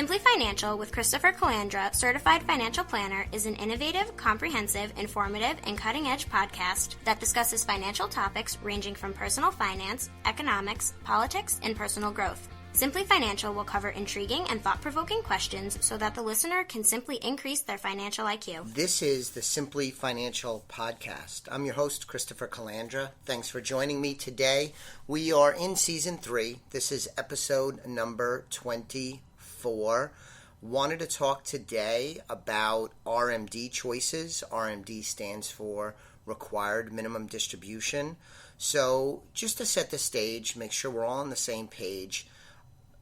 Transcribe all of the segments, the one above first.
Simply Financial with Christopher Calandra, Certified Financial Planner, is an innovative, comprehensive, informative, and cutting-edge podcast that discusses financial topics ranging from personal finance, economics, politics, and personal growth. Simply Financial will cover intriguing and thought-provoking questions so that the listener can simply increase their financial IQ. This is the Simply Financial podcast. I'm your host, Christopher Calandra. Thanks for joining me today. We are in Season 3. This is episode number 24. Wanted to talk today about RMD Choices. RMD stands for Required Minimum Distribution. So just to set the stage, make sure we're all on the same page,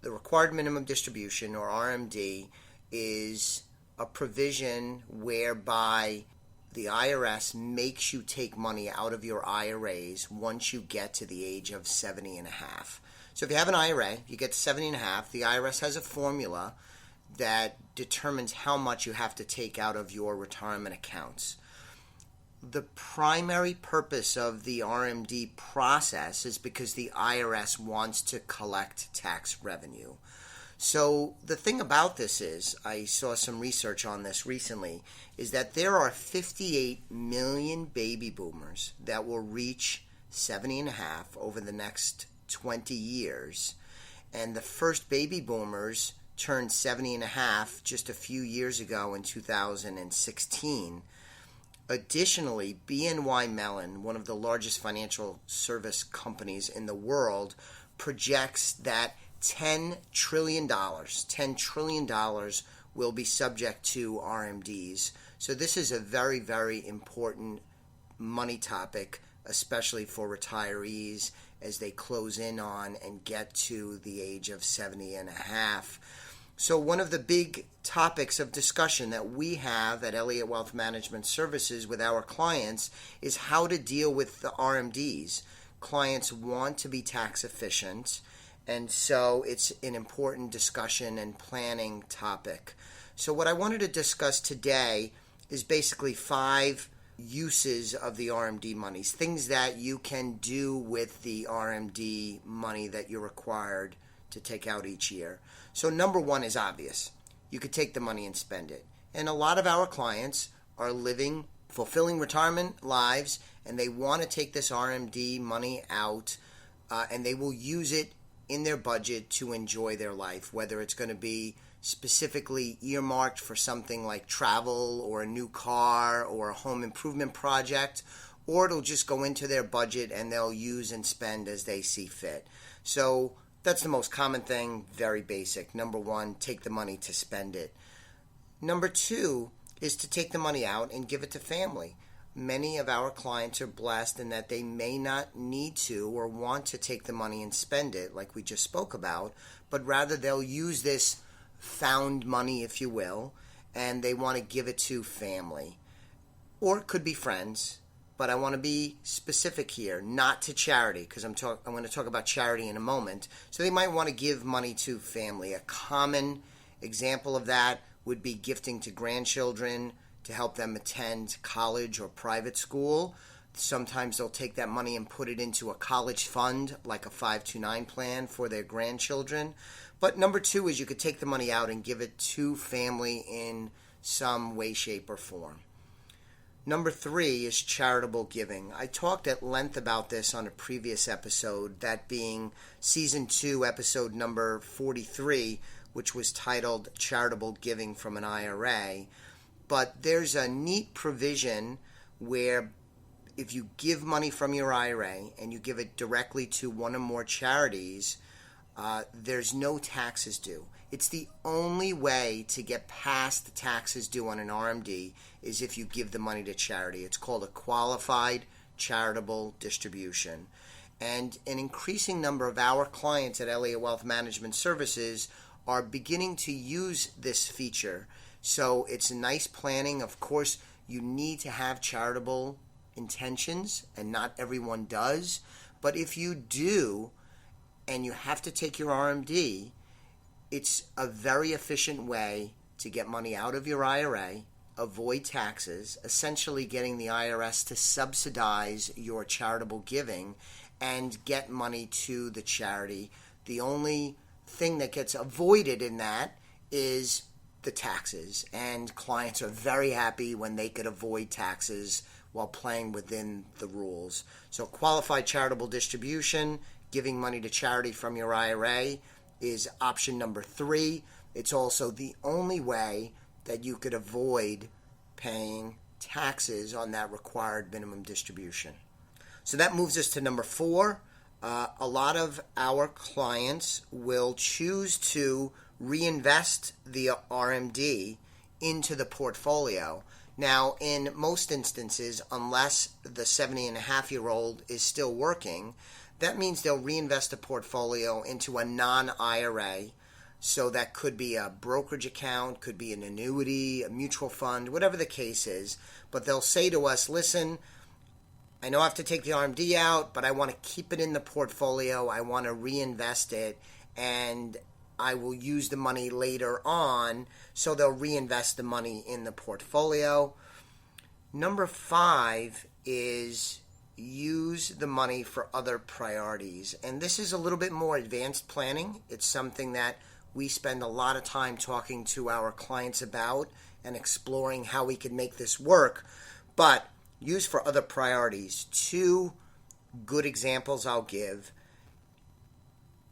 the Required Minimum Distribution, or RMD, is a provision whereby the IRS makes you take money out of your IRAs once you get to the age of 70 and a half. So if you have an IRA, you get to 70 and a half, the IRS has a formula that determines how much you have to take out of your retirement accounts. The primary purpose of the RMD process is because the IRS wants to collect tax revenue. So the thing about this is, I saw some research on this recently, is that there are 58 million baby boomers that will reach 70 and a half over the next 20 years. And the first baby boomers turned 70 and a half just a few years ago in 2016. Additionally, BNY Mellon, one of the largest financial service companies in the world, projects that $10 trillion will be subject to RMDs. So this is a very, very important money topic, especially for retirees as they close in on and get to the age of 70 and a half. So one of the big topics of discussion that we have at Elliott Wealth Management Services with our clients is how to deal with the RMDs. Clients want to be tax efficient, and so it's an important discussion and planning topic. So what I wanted to discuss today is basically 5 uses of the RMD monies, things that you can do with the RMD money that you're required to take out each year. So number 1 is obvious. You could take the money and spend it. And a lot of our clients are living fulfilling retirement lives, and they want to take this RMD money out, and they will use it in their budget to enjoy their life, whether it's going to be specifically earmarked for something like travel or a new car or a home improvement project, or it'll just go into their budget and they'll use and spend as they see fit. So that's the most common thing, very basic. Number 1, take the money to spend it. Number 2 is to take the money out and give it to family. Many of our clients are blessed in that they may not need to or want to take the money and spend it, like we just spoke about, but rather they'll use this found money, if you will, and they want to give it to family. Or it could be friends. But I want to be specific here, not to charity, because I'm going to talk about charity in a moment. So they might want to give money to family. A common example of that would be gifting to grandchildren to help them attend college or private school. Sometimes they'll take that money and put it into a college fund, like a 529 plan for their grandchildren. But number 2 is you could take the money out and give it to family in some way, shape, or form. Number 3 is charitable giving. I talked at length about this on a previous episode, that being Season 2, episode number 43, which was titled Charitable Giving from an IRA. But there's a neat provision where if you give money from your IRA and you give it directly to one or more charities, there's no taxes due. It's the only way to get past the taxes due on an RMD is if you give the money to charity. It's called a qualified charitable distribution. And an increasing number of our clients at Elliott Wealth Management Services are beginning to use this feature. So it's nice planning. Of course, you need to have charitable intentions, and not everyone does. But if you do, and you have to take your RMD, it's a very efficient way to get money out of your IRA, avoid taxes, essentially getting the IRS to subsidize your charitable giving and get money to the charity. The only thing that gets avoided in that is the taxes, and clients are very happy when they could avoid taxes while playing within the rules. So qualified charitable distribution, giving money to charity from your IRA, is option number 3. It's also the only way that you could avoid paying taxes on that required minimum distribution. So that moves us to number 4. A lot of our clients will choose to reinvest the RMD into the portfolio. Now, in most instances, unless the 70-and-a-half-year-old is still working, that means they'll reinvest the portfolio into a non-IRA. So that could be a brokerage account, could be an annuity, a mutual fund, whatever the case is. But they'll say to us, listen, I know I have to take the RMD out, but I want to keep it in the portfolio. I want to reinvest it, and I will use the money later on. So they'll reinvest the money in the portfolio. Number 5 is use the money for other priorities. And this is a little bit more advanced planning. It's something that we spend a lot of time talking to our clients about and exploring how we can make this work. But use for other priorities. 2 good examples I'll give.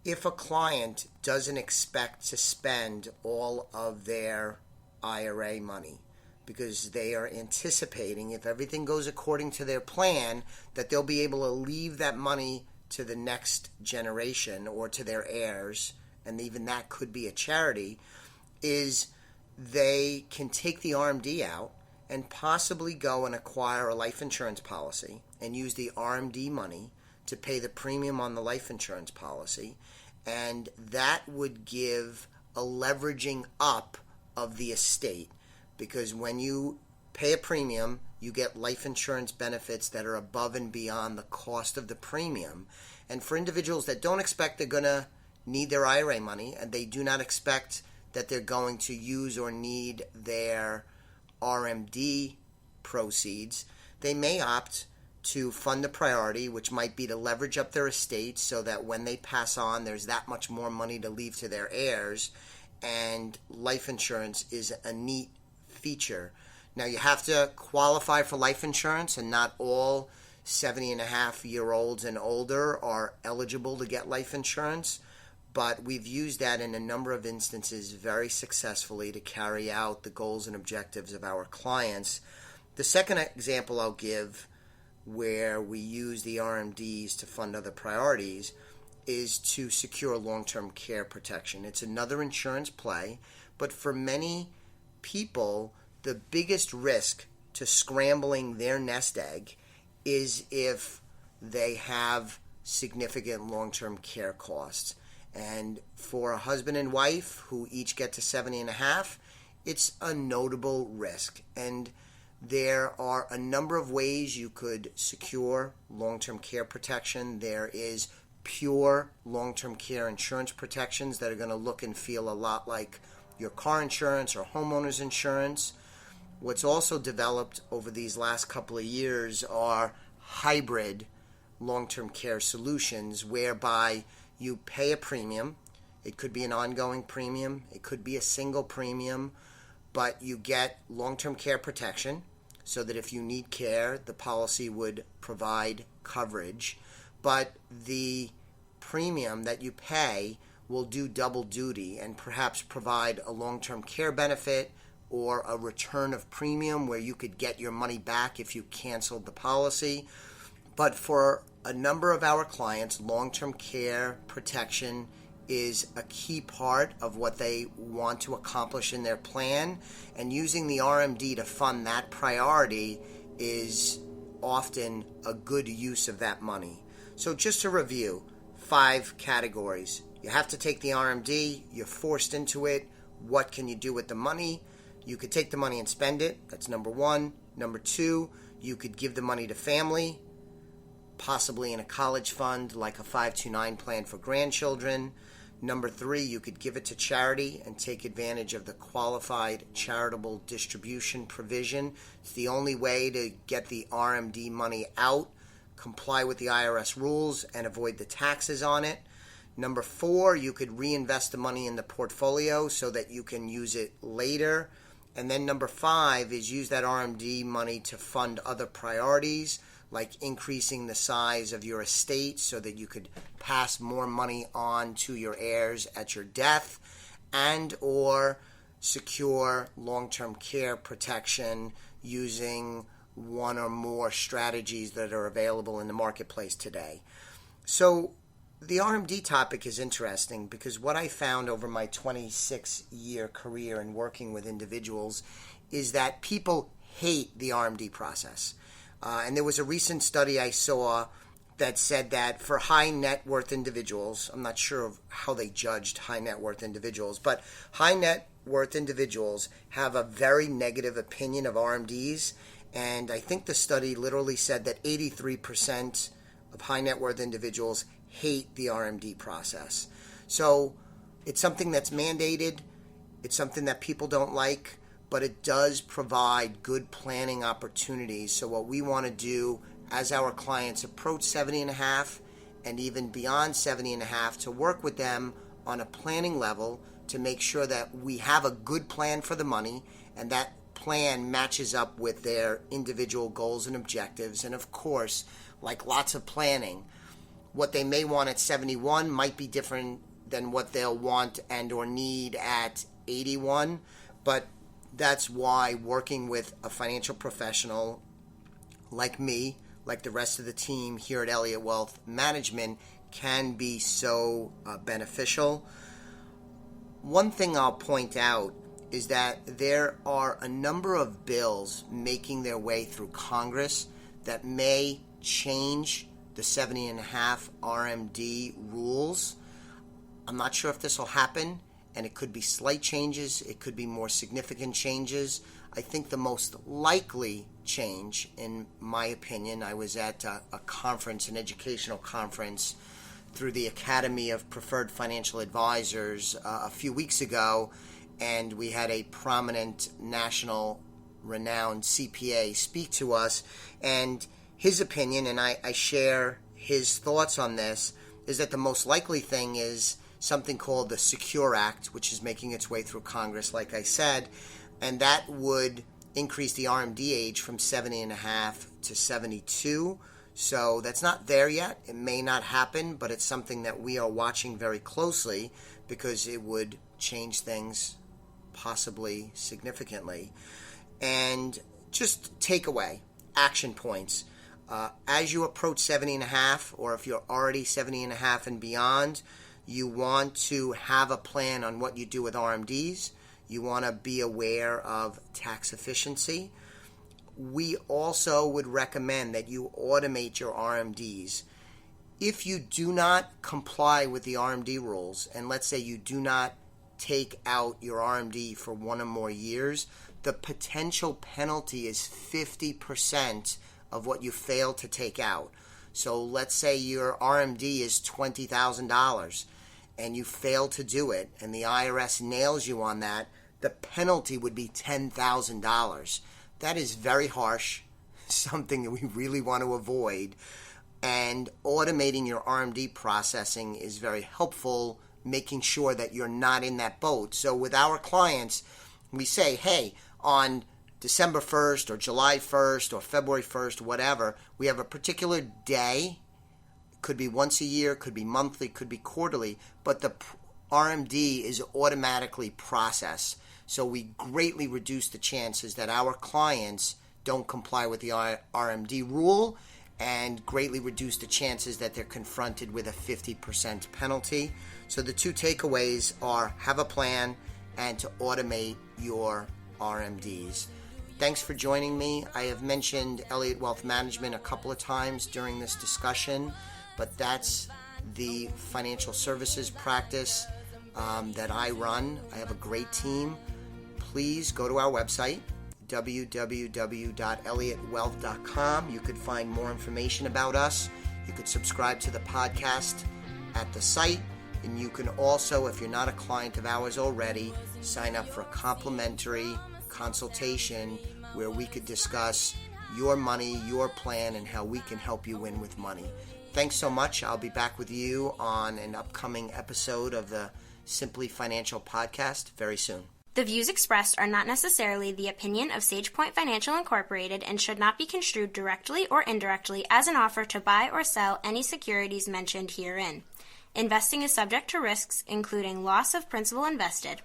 If a client doesn't expect to spend all of their IRA money because they are anticipating, if everything goes according to their plan, that they'll be able to leave that money to the next generation or to their heirs, and even that could be a charity, is they can take the RMD out and possibly go and acquire a life insurance policy and use the RMD money to pay the premium on the life insurance policy. And that would give a leveraging up of the estate, because when you pay a premium, you get life insurance benefits that are above and beyond the cost of the premium. And for individuals that don't expect they're going to need their IRA money, and they do not expect that they're going to use or need their RMD proceeds, they may opt to fund the priority, which might be to leverage up their estate so that when they pass on, there's that much more money to leave to their heirs. And life insurance is a neat feature. Now, you have to qualify for life insurance, and not all 70-and-a-half-year-olds and older are eligible to get life insurance. But we've used that in a number of instances very successfully to carry out the goals and objectives of our clients. The second example I'll give where we use the RMDs to fund other priorities is to secure long-term care protection. It's another insurance play, but for many people, the biggest risk to scrambling their nest egg is if they have significant long-term care costs. And for a husband and wife who each get to 70 and a half, it's a notable risk. And there are a number of ways you could secure long-term care protection. There is pure long-term care insurance protections that are going to look and feel a lot like your car insurance or homeowner's insurance. What's also developed over these last couple of years are hybrid long-term care solutions whereby you pay a premium. It could be an ongoing premium. It could be a single premium, but you get long-term care protection so that if you need care, the policy would provide coverage. But the premium that you pay will do double duty and perhaps provide a long-term care benefit or a return of premium where you could get your money back if you canceled the policy. But for a number of our clients, long-term care protection is a key part of what they want to accomplish in their plan, and using the RMD to fund that priority is often a good use of that money. So just to review, 5 categories. You have to take the RMD, you're forced into it. What can you do with the money? You could take the money and spend it. That's number 1. Number 2, you could give the money to family, possibly in a college fund like a 529 plan for grandchildren. Number 3, you could give it to charity and take advantage of the qualified charitable distribution provision. It's the only way to get the RMD money out, comply with the IRS rules, and avoid the taxes on it. Number 4, you could reinvest the money in the portfolio so that you can use it later. And then number 5 is use that RMD money to fund other priorities, like increasing the size of your estate so that you could pass more money on to your heirs at your death, and or secure long-term care protection using one or more strategies that are available in the marketplace today. So the RMD topic is interesting because what I found over my 26-year career in working with individuals is that people hate the RMD process. And there was a recent study I saw that said that for high net worth individuals, I'm not sure of how they judged high net worth individuals, but high net worth individuals have a very negative opinion of RMDs. And I think the study literally said that 83% of high net worth individuals hate the RMD process. So it's something that's mandated. It's something that people don't like, but it does provide good planning opportunities. So what we want to do as our clients approach 70 and a half and even beyond 70 and a half to work with them on a planning level to make sure that we have a good plan for the money and that plan matches up with their individual goals and objectives. And of course, like lots of planning, what they may want at 71 might be different than what they'll want and or need at 81, but that's why working with a financial professional like me, like the rest of the team here at Elliott Wealth Management, can be so beneficial. One thing I'll point out is that there are a number of bills making their way through Congress that may change the 70 and a half RMD rules. I'm not sure if this will happen, and it could be slight changes, it could be more significant changes. I think the most likely change, in my opinion, I was at a conference, an educational conference through the Academy of Preferred Financial Advisors a few weeks ago, and we had a prominent national renowned CPA speak to us, and his opinion, and I share his thoughts on this, is that the most likely thing is something called the Secure Act, which is making its way through Congress, like I said, and that would increase the RMD age from 70 and a half to 72. So that's not there yet. It may not happen, but it's something that we are watching very closely because it would change things possibly significantly. And just takeaway, action points. As you approach 70 and a half, or if you're already 70 and a half and beyond, you want to have a plan on what you do with RMDs. You want to be aware of tax efficiency. We also would recommend that you automate your RMDs. If you do not comply with the RMD rules, and let's say you do not take out your RMD for 1 or more years, the potential penalty is 50% of what you fail to take out. So let's say your RMD is $20,000 and you fail to do it and the IRS nails you on that, the penalty would be $10,000. That is very harsh, something that we really want to avoid. And automating your RMD processing is very helpful, making sure that you're not in that boat. So with our clients, we say, hey, on December 1st or July 1st or February 1st, whatever, we have a particular day. It could be once a year, could be monthly, could be quarterly, but the RMD is automatically processed. So we greatly reduce the chances that our clients don't comply with the RMD rule and greatly reduce the chances that they're confronted with a 50% penalty. So the two takeaways are have a plan and to automate your RMDs. Thanks for joining me. I have mentioned Elliott Wealth Management a couple of times during this discussion, but that's the financial services practice that I run. I have a great team. Please go to our website, www.elliottwealth.com. You could find more information about us. You could subscribe to the podcast at the site. And you can also, if you're not a client of ours already, sign up for a complimentary consultation where we could discuss your money, your plan, and how we can help you win with money. Thanks so much. I'll be back with you on an upcoming episode of the Simply Financial podcast very soon. The views expressed are not necessarily the opinion of SagePoint Financial Incorporated and should not be construed directly or indirectly as an offer to buy or sell any securities mentioned herein. Investing is subject to risks, including loss of principal invested.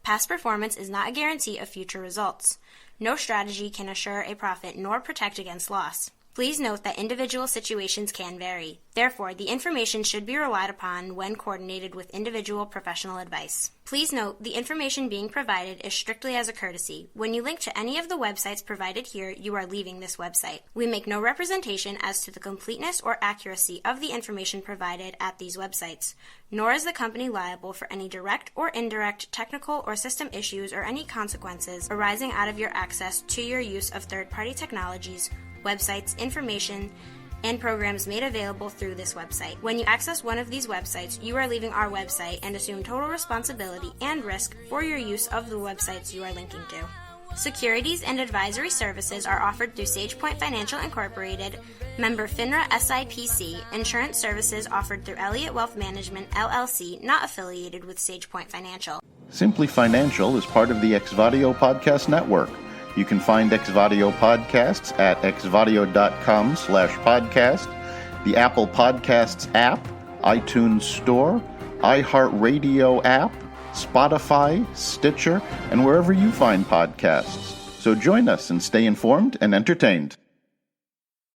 Past performance is not a guarantee of future results. No strategy can assure a profit nor protect against loss. Please note that individual situations can vary. Therefore, the information should be relied upon when coordinated with individual professional advice. Please note, the information being provided is strictly as a courtesy. When you link to any of the websites provided here, you are leaving this website. We make no representation as to the completeness or accuracy of the information provided at these websites, nor is the company liable for any direct or indirect technical or system issues or any consequences arising out of your access to your use of third-party technologies, websites, information, and programs made available through this website. When you access one of these websites, you are leaving our website and assume total responsibility and risk for your use of the websites you are linking to. Securities and advisory services are offered through SagePoint Financial Incorporated, member FINRA SIPC. Insurance services offered through Elliott Wealth Management, LLC, not affiliated with SagePoint Financial. Simply Financial is part of the Exvadio Podcast Network. You can find Exvadio podcasts at exvadio.com/podcast, the Apple Podcasts app, iTunes Store, iHeartRadio app, Spotify, Stitcher, and wherever you find podcasts. So join us and stay informed and entertained.